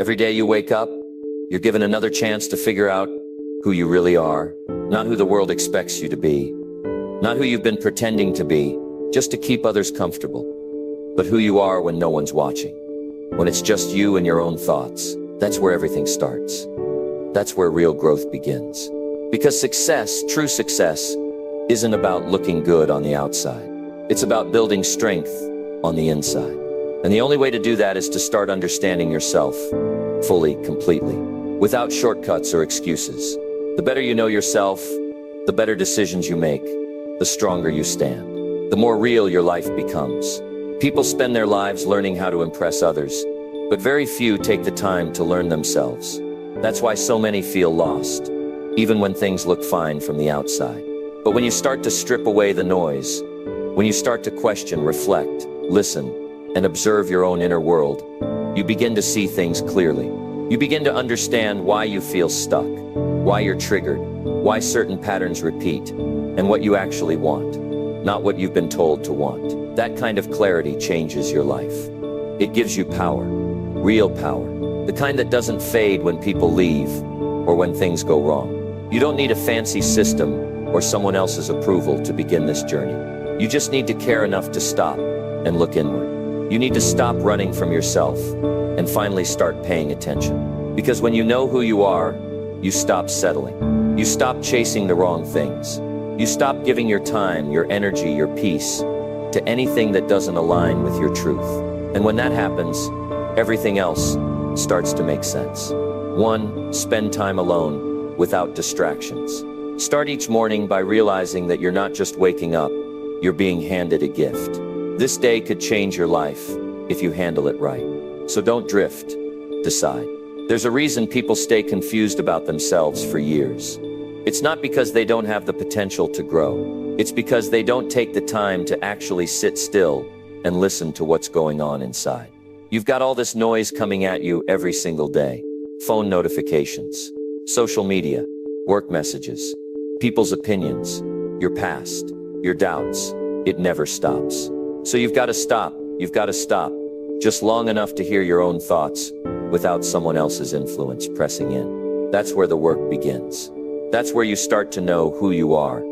Every day you wake up, you're given another chance to figure out who you really are, not who the world expects you to be, not who you've been pretending to be, just to keep others comfortable, but who you are when no one's watching, when it's just you and your own thoughts. That's where everything starts. That's where real growth begins. Because success, true success, isn't about looking good on the outside. It's about building strength on the inside. And the only way to do that is to start understanding yourself fully, completely, without shortcuts or excuses. The better you know yourself, the better decisions you make, the stronger you stand, the more real your life becomes. People spend their lives learning how to impress others, but very few take the time to learn themselves. That's why so many feel lost, even when things look fine from the outside. But when you start to strip away the noise, when you start to question, reflect, listen, and observe your own inner world, you begin to see things clearly. You begin to understand why you feel stuck, why you're triggered, why certain patterns repeat, and what you actually want, not what you've been told to want. That kind of clarity changes your life. It gives you power, real power, the kind that doesn't fade when people leave or when things go wrong. You don't need a fancy system or someone else's approval to begin this journey. You just need to care enough to stop and look inward. You need to stop running from yourself and finally start paying attention. Because when you know who you are, you stop settling. You stop chasing the wrong things. You stop giving your time, your energy, your peace to anything that doesn't align with your truth. And when that happens, everything else starts to make sense. 1. Spend time alone without distractions. Start each morning by realizing that you're not just waking up, you're being handed a gift. This day could change your life if you handle it right. So don't drift, decide. There's a reason people stay confused about themselves for years. It's not because they don't have the potential to grow. It's because they don't take the time to actually sit still and listen to what's going on inside. You've got all this noise coming at you every single day. Phone notifications, social media, work messages, people's opinions, your past, your doubts. It never stops. So you've got to stop. You've got to stop just long enough to hear your own thoughts without someone else's influence pressing in. That's where the work begins. That's where you start to know who you are,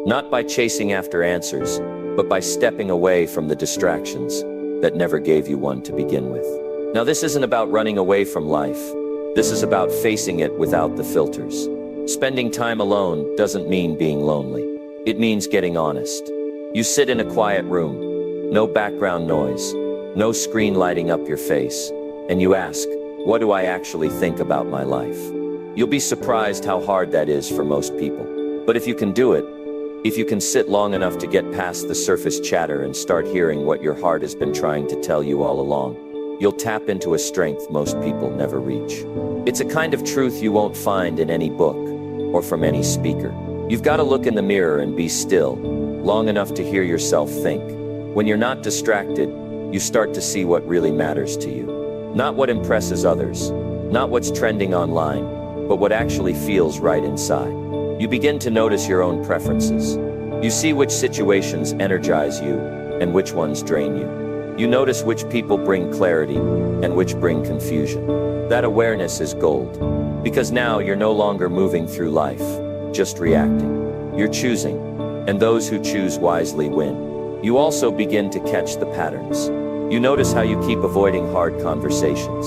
not by chasing after answers, but by stepping away from the distractions that never gave you one to begin with. Now, this isn't about running away from life. This is about facing it without the filters. Spending time alone doesn't mean being lonely. It means getting honest. You sit in a quiet room, no background noise, no screen lighting up your face, and you ask, what do I actually think about my life? You'll be surprised how hard that is for most people. But if you can do it, if you can sit long enough to get past the surface chatter and start hearing what your heart has been trying to tell you all along, you'll tap into a strength most people never reach. It's a kind of truth you won't find in any book or from any speaker. You've got to look in the mirror and be still, long enough to hear yourself think. When you're not distracted, you start to see what really matters to you. Not what impresses others, not what's trending online, but what actually feels right inside. You begin to notice your own preferences. You see which situations energize you and which ones drain you. You notice which people bring clarity and which bring confusion. That awareness is gold, because now you're no longer moving through life, just reacting. You're choosing, and those who choose wisely win. You also begin to catch the patterns. You notice how you keep avoiding hard conversations.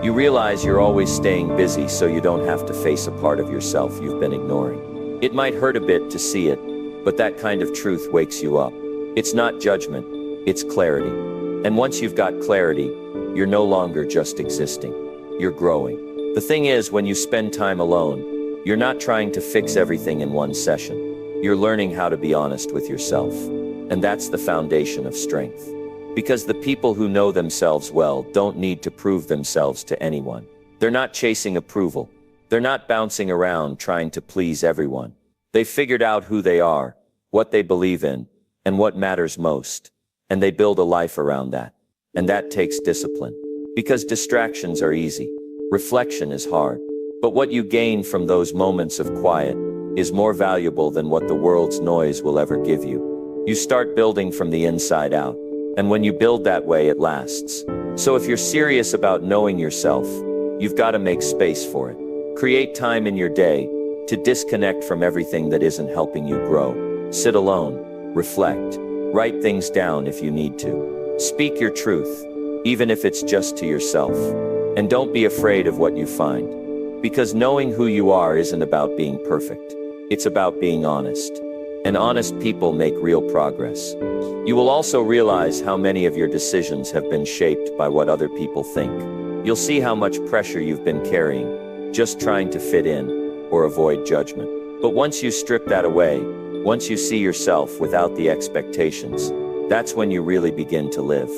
You realize you're always staying busy so you don't have to face a part of yourself you've been ignoring. It might hurt a bit to see it, but that kind of truth wakes you up. It's not judgment, it's clarity. And once you've got clarity, you're no longer just existing. You're growing. The thing is, when you spend time alone, you're not trying to fix everything in one session. You're learning how to be honest with yourself. And that's the foundation of strength. Because the people who know themselves well don't need to prove themselves to anyone. They're not chasing approval. They're not bouncing around trying to please everyone. They've figured out who they are, what they believe in, and what matters most. And they build a life around that. And that takes discipline. Because distractions are easy. Reflection is hard. But what you gain from those moments of quiet is more valuable than what the world's noise will ever give you. You start building from the inside out. And when you build that way, it lasts. So if you're serious about knowing yourself, you've got to make space for it. Create time in your day to disconnect from everything that isn't helping you grow. Sit alone, reflect, write things down if you need to. Speak your truth, even if it's just to yourself. And don't be afraid of what you find. Because knowing who you are isn't about being perfect. It's about being honest. And honest people make real progress. You will also realize how many of your decisions have been shaped by what other people think. You'll see how much pressure you've been carrying, just trying to fit in or avoid judgment. But once you strip that away, once you see yourself without the expectations, that's when you really begin to live.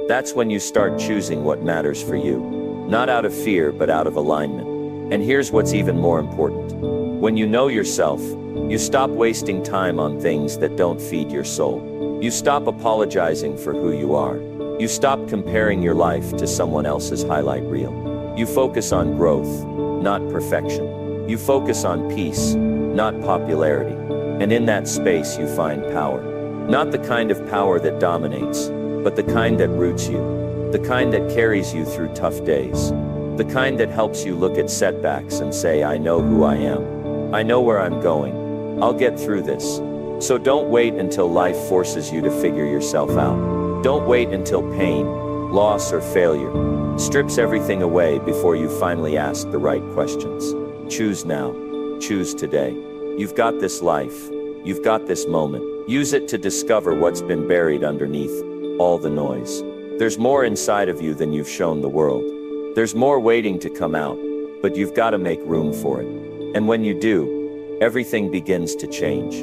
That's when you start choosing what matters for you. Not out of fear, but out of alignment. And here's what's even more important. When you know yourself, you stop wasting time on things that don't feed your soul. You stop apologizing for who you are. You stop comparing your life to someone else's highlight reel. You focus on growth, not perfection. You focus on peace, not popularity. And in that space you find power. Not the kind of power that dominates, but the kind that roots you. The kind that carries you through tough days. The kind that helps you look at setbacks and say, I know who I am. I know where I'm going. I'll get through this. So don't wait until life forces you to figure yourself out. Don't wait until pain, loss, or failure strips everything away before you finally ask the right questions. Choose now. Choose today. You've got this life. You've got this moment. Use it to discover what's been buried underneath all the noise. There's more inside of you than you've shown the world. There's more waiting to come out, but you've got to make room for it. And when you do, everything begins to change.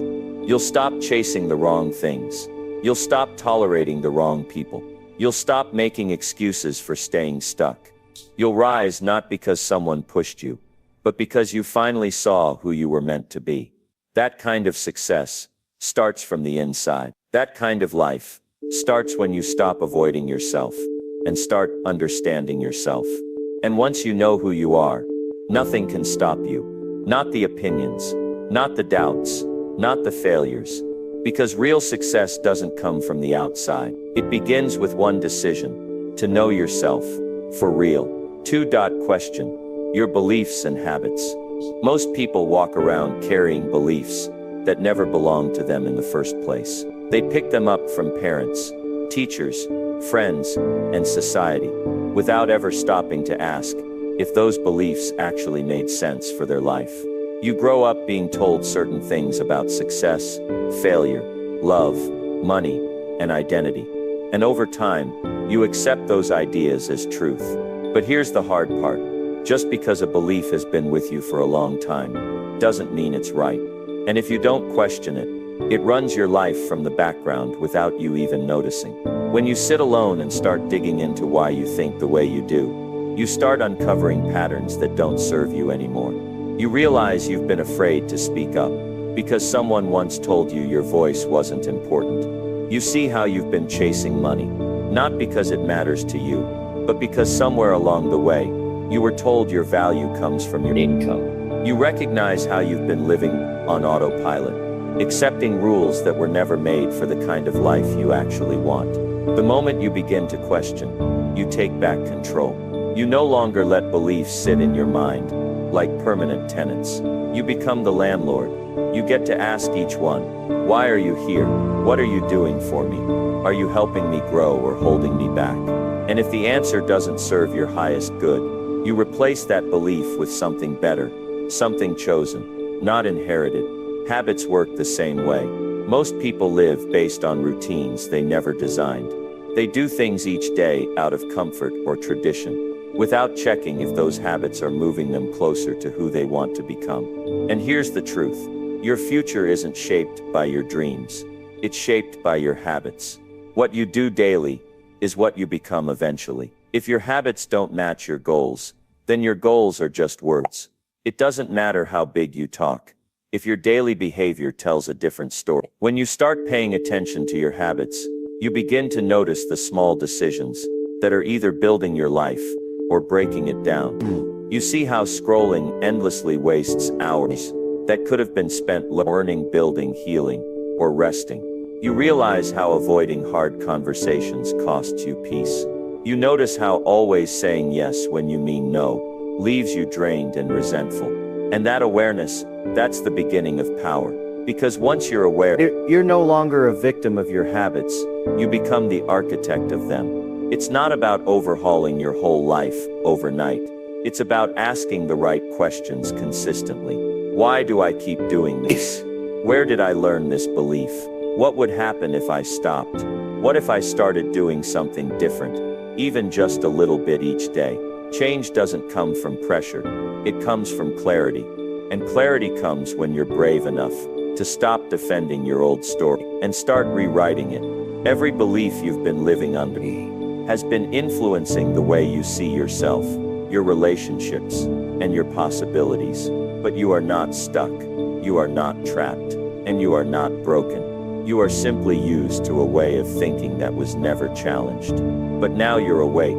You'll stop chasing the wrong things. You'll stop tolerating the wrong people. You'll stop making excuses for staying stuck. You'll rise not because someone pushed you, but because you finally saw who you were meant to be. That kind of success starts from the inside. That kind of life starts when you stop avoiding yourself and start understanding yourself. And once you know who you are, nothing can stop you. Not the opinions, not the doubts, not the failures. Because real success doesn't come from the outside. It begins with one decision: to know yourself for real. 2. Question your beliefs and habits. Most people walk around carrying beliefs that never belonged to them in the first place. They pick them up from parents, teachers, friends, and society, without ever stopping to ask if those beliefs actually made sense for their life. You grow up being told certain things about success, failure, love, money, and identity. And over time, you accept those ideas as truth. But here's the hard part. Just because a belief has been with you for a long time, doesn't mean it's right. And if you don't question it, it runs your life from the background without you even noticing. When you sit alone and start digging into why you think the way you do, you start uncovering patterns that don't serve you anymore. You realize you've been afraid to speak up because someone once told you your voice wasn't important. You see how you've been chasing money, not because it matters to you, but because somewhere along the way, you were told your value comes from your income. You recognize how you've been living on autopilot, accepting rules that were never made for the kind of life you actually want. The moment you begin to question, you take back control. You no longer let beliefs sit in your mind like permanent tenants. You become the landlord. You get to ask each one, why are you here? What are you doing for me? Are you helping me grow or holding me back? And if the answer doesn't serve your highest good, you replace that belief with something better, something chosen, not inherited. Habits work the same way. Most people live based on routines they never designed. They do things each day out of comfort or tradition, without checking if those habits are moving them closer to who they want to become. And here's the truth. Your future isn't shaped by your dreams. It's shaped by your habits. What you do daily is what you become eventually. If your habits don't match your goals, then your goals are just words. It doesn't matter how big you talk, if your daily behavior tells a different story. When you start paying attention to your habits, you begin to notice the small decisions that are either building your life or breaking it down. You see how scrolling endlessly wastes hours that could have been spent learning, building, healing, or resting. You realize how avoiding hard conversations costs you peace. You notice how always saying yes when you mean no leaves you drained and resentful. And that awareness, that's the beginning of power. Because once you're aware, you're no longer a victim of your habits, you become the architect of them. It's not about overhauling your whole life overnight. It's about asking the right questions consistently. Why do I keep doing this? Where did I learn this belief? What would happen if I stopped? What if I started doing something different, even just a little bit each day? Change doesn't come from pressure, it comes from clarity. And clarity comes when you're brave enough to stop defending your old story and start rewriting it. Every belief you've been living under has been influencing the way you see yourself, your relationships, and your possibilities. But you are not stuck, you are not trapped, and you are not broken. You are simply used to a way of thinking that was never challenged. But now you're awake,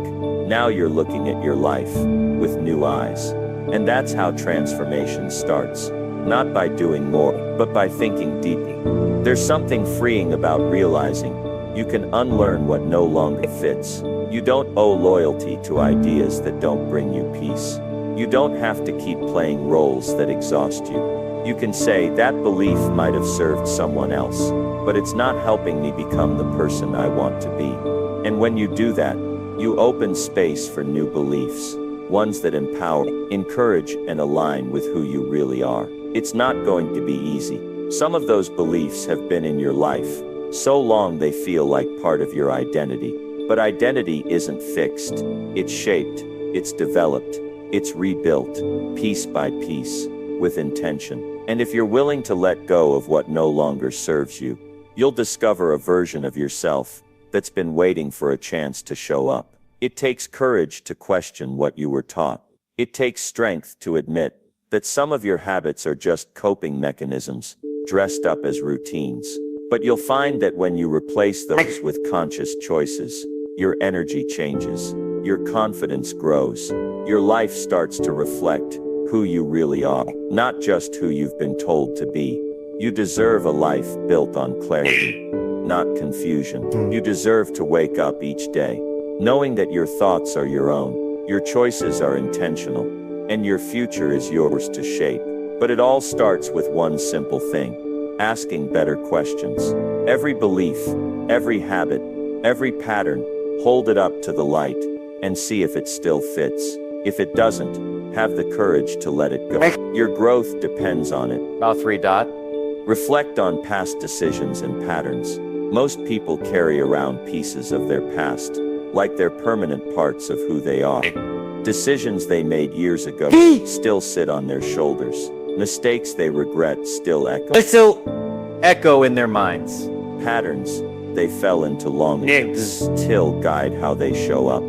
now you're looking at your life with new eyes. And that's how transformation starts. Not by doing more, but by thinking deeply. There's something freeing about realizing you can unlearn what no longer fits. You don't owe loyalty to ideas that don't bring you peace. You don't have to keep playing roles that exhaust you. You can say, that belief might have served someone else, but it's not helping me become the person I want to be. And when you do that, you open space for new beliefs, ones that empower, encourage, and align with who you really are. It's not going to be easy. Some of those beliefs have been in your life so long they feel like part of your identity. But identity isn't fixed. It's shaped, it's developed, it's rebuilt, piece by piece, with intention. And if you're willing to let go of what no longer serves you, you'll discover a version of yourself that's been waiting for a chance to show up. It takes courage to question what you were taught. It takes strength to admit that some of your habits are just coping mechanisms, dressed up as routines. But you'll find that when you replace those with conscious choices, your energy changes, your confidence grows, your life starts to reflect who you really are, not just who you've been told to be. You deserve a life built on clarity, not confusion. You deserve to wake up each day, knowing that your thoughts are your own, your choices are intentional, and your future is yours to shape. But it all starts with one simple thing: asking better questions. Every belief, every habit, every pattern, hold it up to the light and see if it still fits. If it doesn't, have the courage to let it go. Your growth depends on it. About 3 dot. Reflect on past decisions and patterns. Most people carry around pieces of their past, like they're permanent parts of who they are. Decisions they made years ago still sit on their shoulders. Mistakes they regret still Echo in their minds. Patterns they fell into long ago still guide how they show up.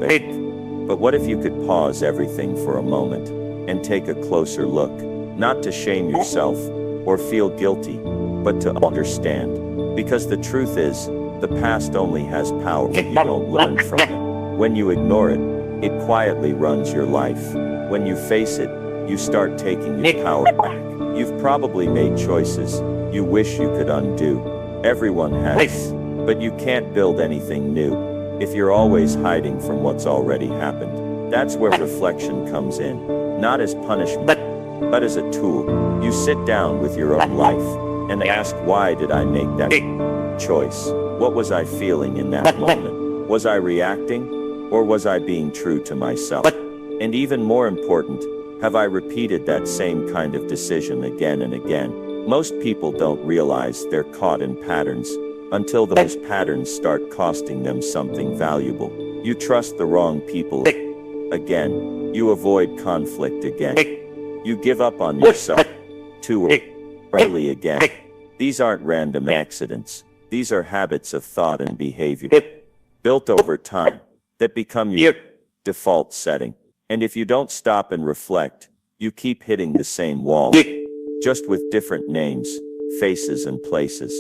But what if you could pause everything for a moment and take a closer look? Not to shame yourself or feel guilty, but to understand. Because the truth is, the past only has power when you don't learn from it. When you ignore it, it quietly runs your life. When you face it, you start taking your power back. You've probably made choices you wish you could undo. Everyone has. But you can't build anything new if you're always hiding from what's already happened. That's where reflection comes in. Not as punishment, but as a tool. You sit down with your own life and ask, why did I make that choice? What was I feeling in that moment? Was I reacting, or was I being true to myself? And even more important, have I repeated that same kind of decision again and again? Most people don't realize they're caught in patterns until those patterns start costing them something valuable. You trust the wrong people again. You avoid conflict again. You give up on yourself too early again. These aren't random accidents. These are habits of thought and behavior built over time that become your default setting. And if you don't stop and reflect, you keep hitting the same wall, just with different names, faces, and places.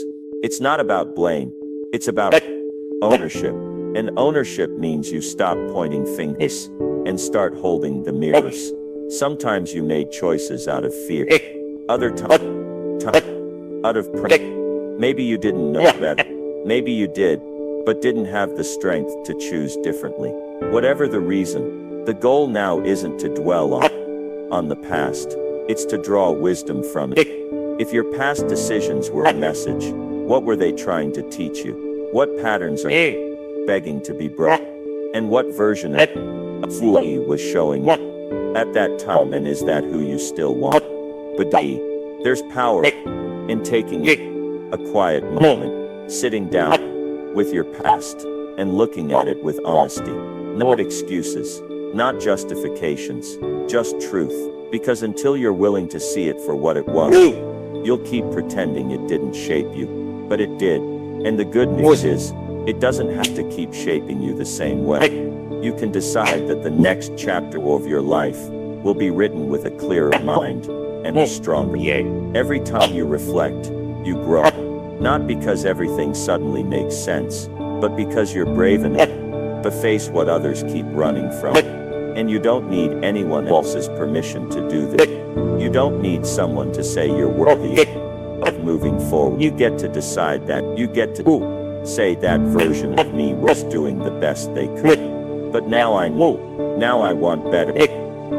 It's not about blame, it's about ownership. And ownership means you stop pointing fingers and start holding the mirrors. Sometimes you made choices out of fear, other times out of pride. Maybe you didn't know better. Maybe you did, but didn't have the strength to choose differently. Whatever the reason, the goal now isn't to dwell on on the past, it's to draw wisdom from it. If your past decisions were a message, what were they trying to teach you? What patterns are begging to be broken? And what version of you was showing you at that time, and is that who you still want? But there's power in taking a quiet moment, sitting down with your past, and looking at it with honesty. No excuses, not justifications, just truth. Because until you're willing to see it for what it was, you'll keep pretending it didn't shape you. But it did. And the good news is, it doesn't have to keep shaping you the same way. You can decide that the next chapter of your life will be written with a clearer mind and a stronger. Every time you reflect, you grow. Not because everything suddenly makes sense, but because you're brave enough to face what others keep running from. And you don't need anyone else's permission to do this. You don't need someone to say you're worthy of moving forward. You get to decide that. You get to say that version of me was doing the best they could. But now I know. Now I want better.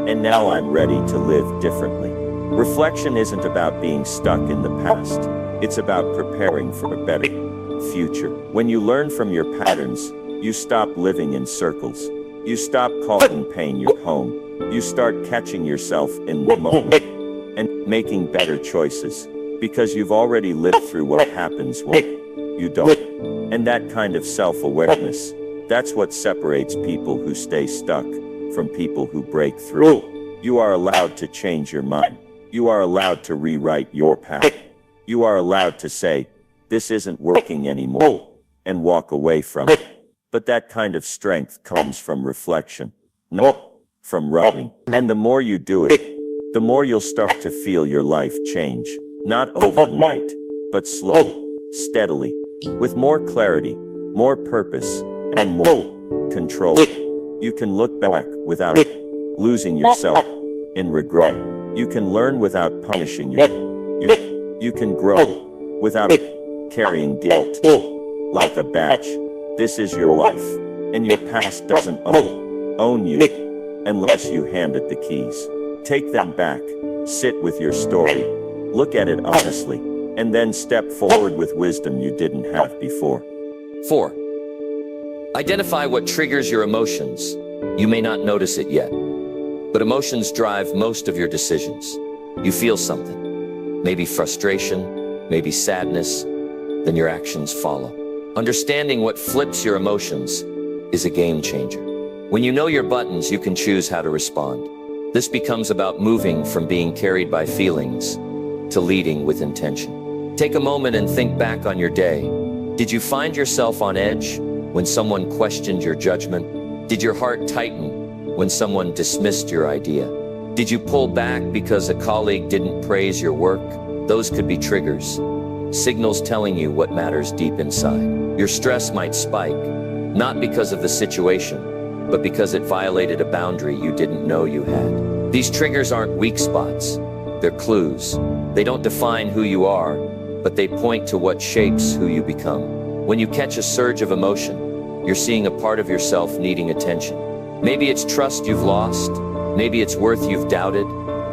And now I'm ready to live differently. Reflection isn't about being stuck in the past. It's about preparing for a better future. When you learn from your patterns, you stop living in circles. You stop calling pain your home. You start catching yourself in the moment and making better choices, because you've already lived through what happens when you don't. And that kind of self-awareness, that's what separates people who stay stuck from people who break through. You are allowed to change your mind. You are allowed to rewrite your path. You are allowed to say, this isn't working anymore, and walk away from it. But that kind of strength comes from reflection, not from running. And the more you do it, the more you'll start to feel your life change. Not overnight, but slowly, steadily, with more clarity, more purpose, and more control. You can look back without losing yourself in regret. You can learn without punishing yourself. You can grow without carrying guilt like a badge. This is your life, and your past doesn't own you unless you hand it the keys. Take them back, sit with your story, look at it honestly, and then step forward with wisdom you didn't have before. 4. Identify what triggers your emotions. You may not notice it yet, but emotions drive most of your decisions. You feel something, maybe frustration, maybe sadness, then your actions follow. Understanding what flips your emotions is a game changer. When you know your buttons, you can choose how to respond. This becomes about moving from being carried by feelings to leading with intention. Take a moment and think back on your day. Did you find yourself on edge when someone questioned your judgment? Did your heart tighten when someone dismissed your idea? Did you pull back because a colleague didn't praise your work? Those could be triggers, signals telling you what matters deep inside. Your stress might spike, not because of the situation, but because it violated a boundary you didn't know you had. These triggers aren't weak spots, they're clues. They don't define who you are, but they point to what shapes who you become. When you catch a surge of emotion, you're seeing a part of yourself needing attention. Maybe it's trust you've lost, maybe it's worth you've doubted,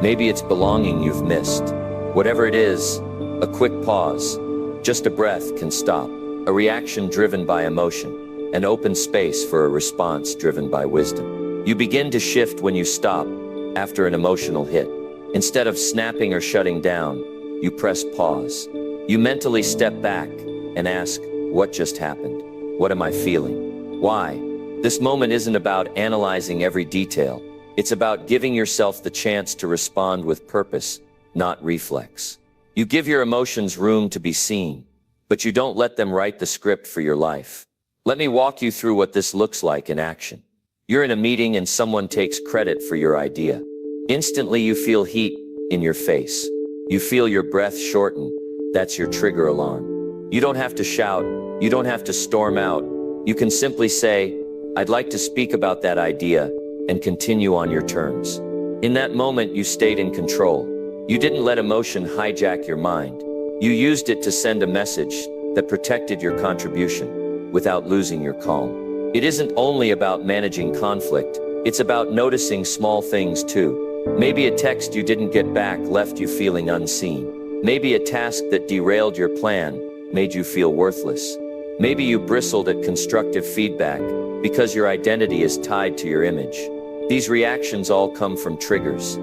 maybe it's belonging you've missed. Whatever it is, a quick pause, just a breath can stop. A reaction driven by emotion, an open space for a response driven by wisdom. You begin to shift when you stop after an emotional hit. Instead of snapping or shutting down, you press pause. You mentally step back and ask, what just happened? What am I feeling? Why? This moment isn't about analyzing every detail. It's about giving yourself the chance to respond with purpose, not reflex. You give your emotions room to be seen, but you don't let them write the script for your life. Let me walk you through what this looks like in action. You're in a meeting and someone takes credit for your idea. Instantly you feel heat in your face. You feel your breath shorten. That's your trigger alarm. You don't have to shout. You don't have to storm out. You can simply say, I'd like to speak about that idea, and continue on your terms. In that moment, you stayed in control. You didn't let emotion hijack your mind. You used it to send a message that protected your contribution without losing your calm. It isn't only about managing conflict, it's about noticing small things too. Maybe a text you didn't get back left you feeling unseen. Maybe a task that derailed your plan made you feel worthless. Maybe you bristled at constructive feedback because your identity is tied to your image. These reactions all come from triggers.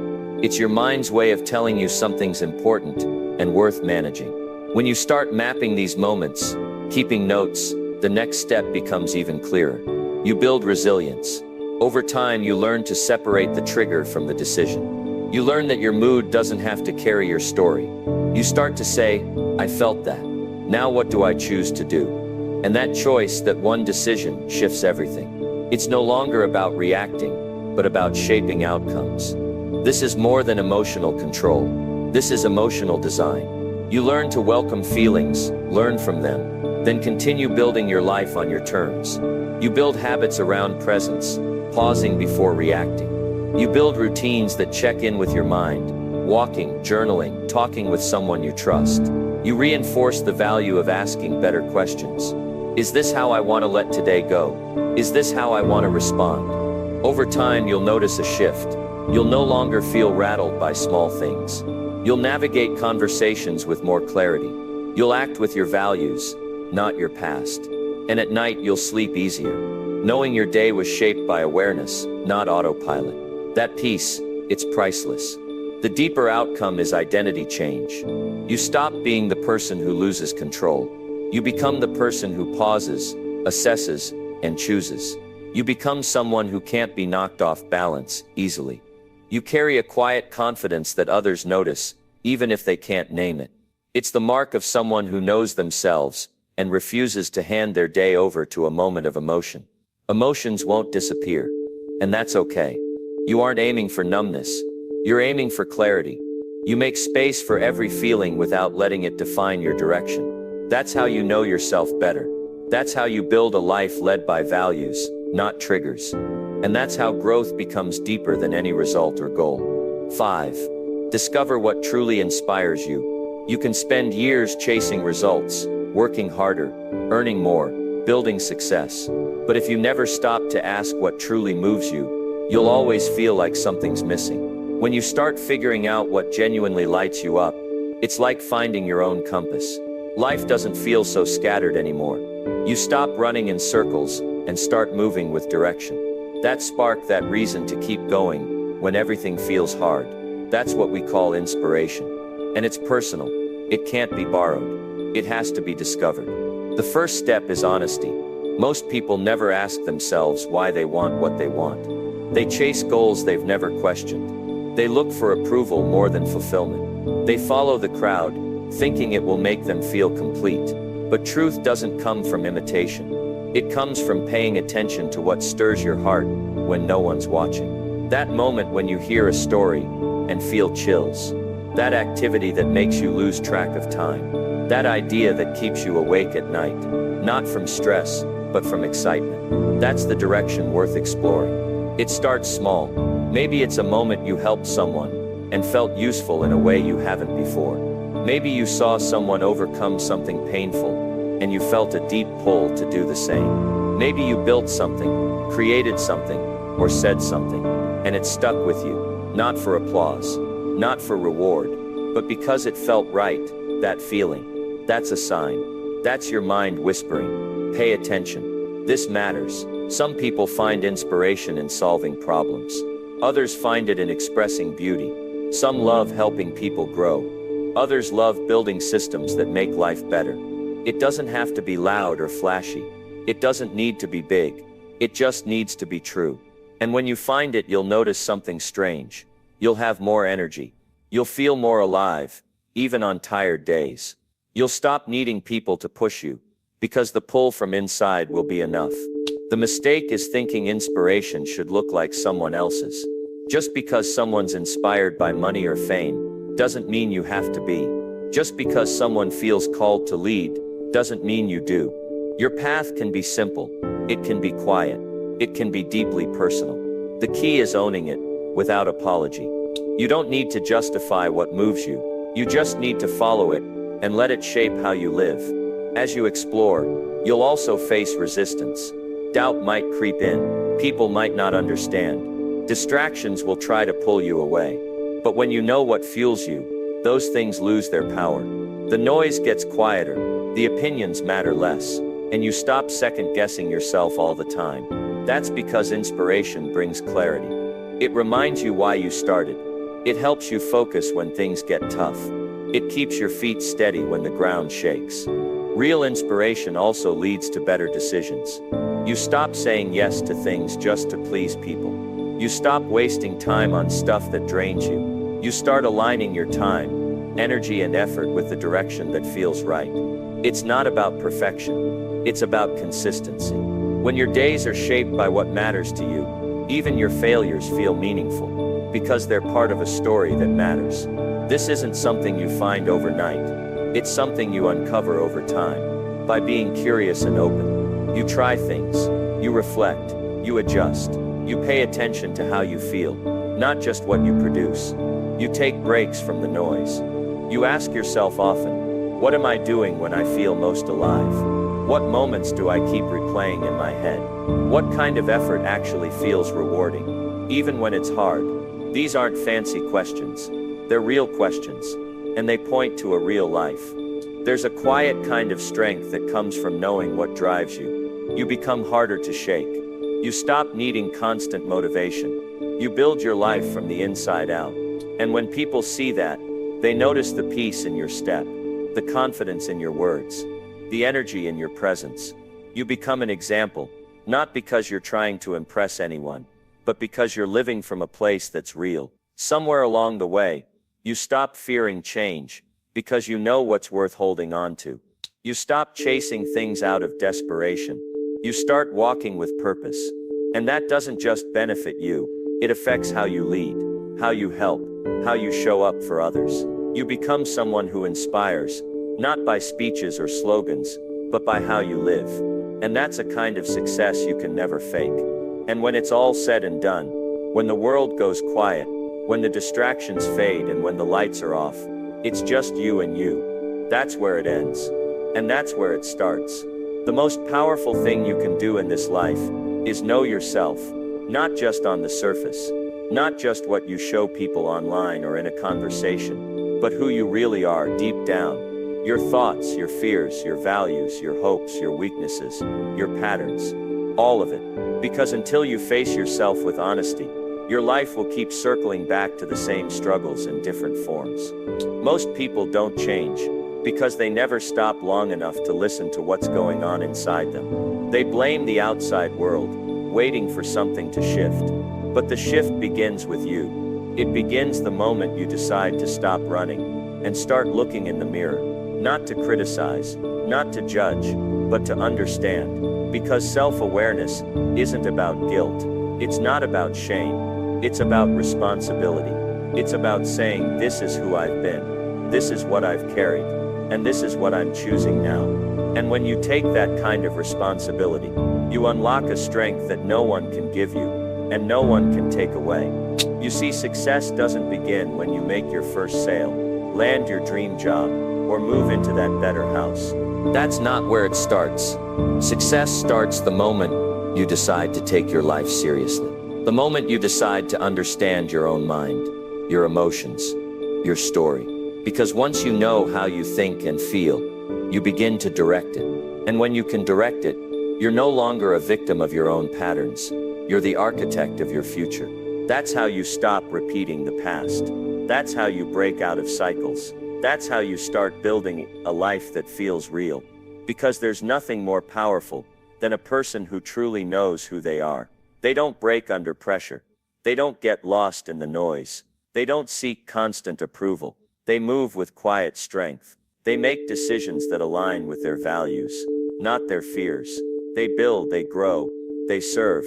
It's your mind's way of telling you something's important and worth managing. When you start mapping these moments, keeping notes, the next step becomes even clearer. You build resilience. Over time, you learn to separate the trigger from the decision. You learn that your mood doesn't have to carry your story. You start to say, I felt that. Now what do I choose to do? And that choice, that one decision, shifts everything. It's no longer about reacting, but about shaping outcomes. This is more than emotional control. This is emotional design. You learn to welcome feelings, learn from them, then continue building your life on your terms. You build habits around presence, pausing before reacting. You build routines that check in with your mind, walking, journaling, talking with someone you trust. You reinforce the value of asking better questions. Is this how I want to let today go? Is this how I want to respond? Over time, you'll notice a shift. You'll no longer feel rattled by small things. You'll navigate conversations with more clarity. You'll act with your values, not your past. And at night, you'll sleep easier, knowing your day was shaped by awareness, not autopilot. That peace, it's priceless. The deeper outcome is identity change. You stop being the person who loses control. You become the person who pauses, assesses, and chooses. You become someone who can't be knocked off balance easily. You carry a quiet confidence that others notice, even if they can't name it. It's the mark of someone who knows themselves and refuses to hand their day over to a moment of emotion. Emotions won't disappear, and that's okay. You aren't aiming for numbness. You're aiming for clarity. You make space for every feeling without letting it define your direction. That's how you know yourself better. That's how you build a life led by values, not triggers. And that's how growth becomes deeper than any result or goal. 5. Discover what truly inspires you. You can spend years chasing results, working harder, earning more, building success. But if you never stop to ask what truly moves you, you'll always feel like something's missing. When you start figuring out what genuinely lights you up, it's like finding your own compass. Life doesn't feel so scattered anymore. You stop running in circles and start moving with direction. That spark, that reason to keep going when everything feels hard. That's what we call inspiration. And it's personal. It can't be borrowed. It has to be discovered. The first step is honesty. Most people never ask themselves why they want what they want. They chase goals they've never questioned. They look for approval more than fulfillment. They follow the crowd, thinking it will make them feel complete. But truth doesn't come from imitation. It comes from paying attention to what stirs your heart when no one's watching. That moment when you hear a story and feel chills. That activity that makes you lose track of time. That idea that keeps you awake at night. Not from stress, but from excitement. That's the direction worth exploring. It starts small. Maybe it's a moment you helped someone and felt useful in a way you haven't before. Maybe you saw someone overcome something painful and you felt a deep pull to do the same. Maybe you built something, created something, or said something, and it stuck with you, not for applause, not for reward, but because it felt right. That feeling, that's a sign. That's your mind whispering, pay attention. This matters. Some people find inspiration in solving problems. Others find it in expressing beauty. Some love helping people grow. Others love building systems that make life better. It doesn't have to be loud or flashy. It doesn't need to be big. It just needs to be true. And when you find it, you'll notice something strange. You'll have more energy. You'll feel more alive, even on tired days. You'll stop needing people to push you, because the pull from inside will be enough. The mistake is thinking inspiration should look like someone else's. Just because someone's inspired by money or fame doesn't mean you have to be. Just because someone feels called to lead doesn't mean you do. Your path can be simple. It can be quiet. It can be deeply personal. The key is owning it without apology. You don't need to justify what moves you. You just need to follow it and let it shape how you live. As you explore, you'll also face resistance. Doubt might creep in. People might not understand. Distractions will try to pull you away. But when you know what fuels you, those things lose their power. The noise gets quieter, the opinions matter less, and you stop second-guessing yourself all the time. That's because inspiration brings clarity. It reminds you why you started. It helps you focus when things get tough. It keeps your feet steady when the ground shakes. Real inspiration also leads to better decisions. You stop saying yes to things just to please people. You stop wasting time on stuff that drains you. You start aligning your time, energy, and effort with the direction that feels right. It's not about perfection. It's about consistency. When your days are shaped by what matters to you, even your failures feel meaningful, because they're part of a story that matters. This isn't something you find overnight. It's something you uncover over time. By being curious and open, you try things, you reflect, you adjust, you pay attention to how you feel, not just what you produce. You take breaks from the noise. You ask yourself often, what am I doing when I feel most alive? What moments do I keep replaying in my head? What kind of effort actually feels rewarding, even when it's hard? These aren't fancy questions. They're real questions, and they point to a real life. There's a quiet kind of strength that comes from knowing what drives you. You become harder to shake. You stop needing constant motivation. You build your life from the inside out. And when people see that, they notice the peace in your step, the confidence in your words, the energy in your presence. You become an example, not because you're trying to impress anyone, but because you're living from a place that's real. Somewhere along the way, you stop fearing change, because you know what's worth holding on to. You stop chasing things out of desperation. You start walking with purpose. And that doesn't just benefit you, it affects how you lead, how you help, how you show up for others. You become someone who inspires, not by speeches or slogans, but by how you live. And that's a kind of success you can never fake. And when it's all said and done, when the world goes quiet, when the distractions fade and when the lights are off, it's just you and you. That's where it ends. And that's where it starts. The most powerful thing you can do in this life is know yourself, not just on the surface, not just what you show people online or in a conversation, but who you really are deep down. Your thoughts, your fears, your values, your hopes, your weaknesses, your patterns, all of it. Because until you face yourself with honesty, your life will keep circling back to the same struggles in different forms. Most people don't change because they never stop long enough to listen to what's going on inside them. They blame the outside world, waiting for something to shift. But the shift begins with you. It begins the moment you decide to stop running and start looking in the mirror, not to criticize, not to judge, but to understand. Because self-awareness isn't about guilt. It's not about shame. It's about responsibility. It's about saying, this is who I've been, this is what I've carried, and this is what I'm choosing now. And when you take that kind of responsibility, you unlock a strength that no one can give you, and no one can take away. You see, success doesn't begin when you make your first sale, land your dream job, or move into that better house. That's not where it starts. Success starts the moment you decide to take your life seriously. The moment you decide to understand your own mind, your emotions, your story. Because once you know how you think and feel, you begin to direct it. And when you can direct it, you're no longer a victim of your own patterns. You're the architect of your future. That's how you stop repeating the past. That's how you break out of cycles. That's how you start building a life that feels real. Because there's nothing more powerful than a person who truly knows who they are. They don't break under pressure. They don't get lost in the noise. They don't seek constant approval. They move with quiet strength. They make decisions that align with their values, not their fears. They build, they grow, they serve,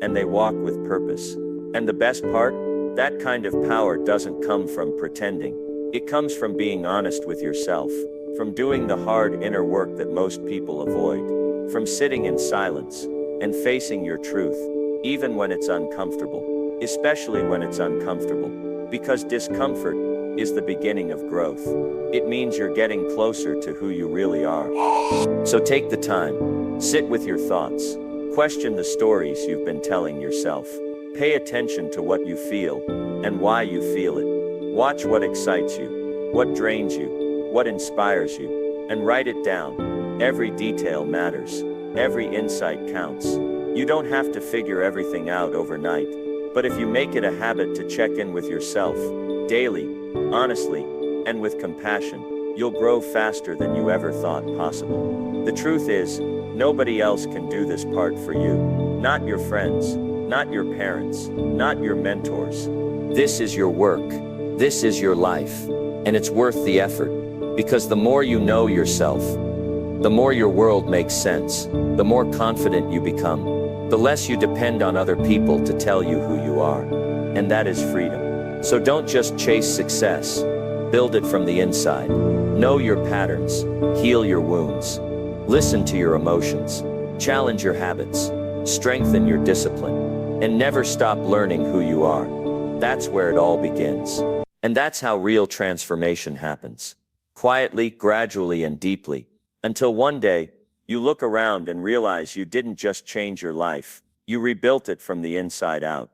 and they walk with purpose. And the best part? That kind of power doesn't come from pretending. It comes from being honest with yourself, from doing the hard inner work that most people avoid, from sitting in silence and facing your truth, even when it's uncomfortable, especially when it's uncomfortable, because discomfort is the beginning of growth. It means you're getting closer to who you really are. So take the time, sit with your thoughts, question the stories you've been telling yourself. Pay attention to what you feel and why you feel it. Watch what excites you, what drains you, what inspires you, and write it down. Every detail matters. Every insight counts. You don't have to figure everything out overnight, but if you make it a habit to check in with yourself, daily, honestly, and with compassion, you'll grow faster than you ever thought possible. The truth is, nobody else can do this part for you. Not your friends, not your parents, not your mentors. This is your work. This is your life. And it's worth the effort. Because the more you know yourself, the more your world makes sense, the more confident you become, the less you depend on other people to tell you who you are. And that is freedom. So don't just chase success. Build it from the inside. Know your patterns. Heal your wounds. Listen to your emotions. Challenge your habits. Strengthen your discipline. And never stop learning who you are. That's where it all begins. And that's how real transformation happens. Quietly, gradually, and deeply. Until one day, you look around and realize you didn't just change your life, you rebuilt it from the inside out.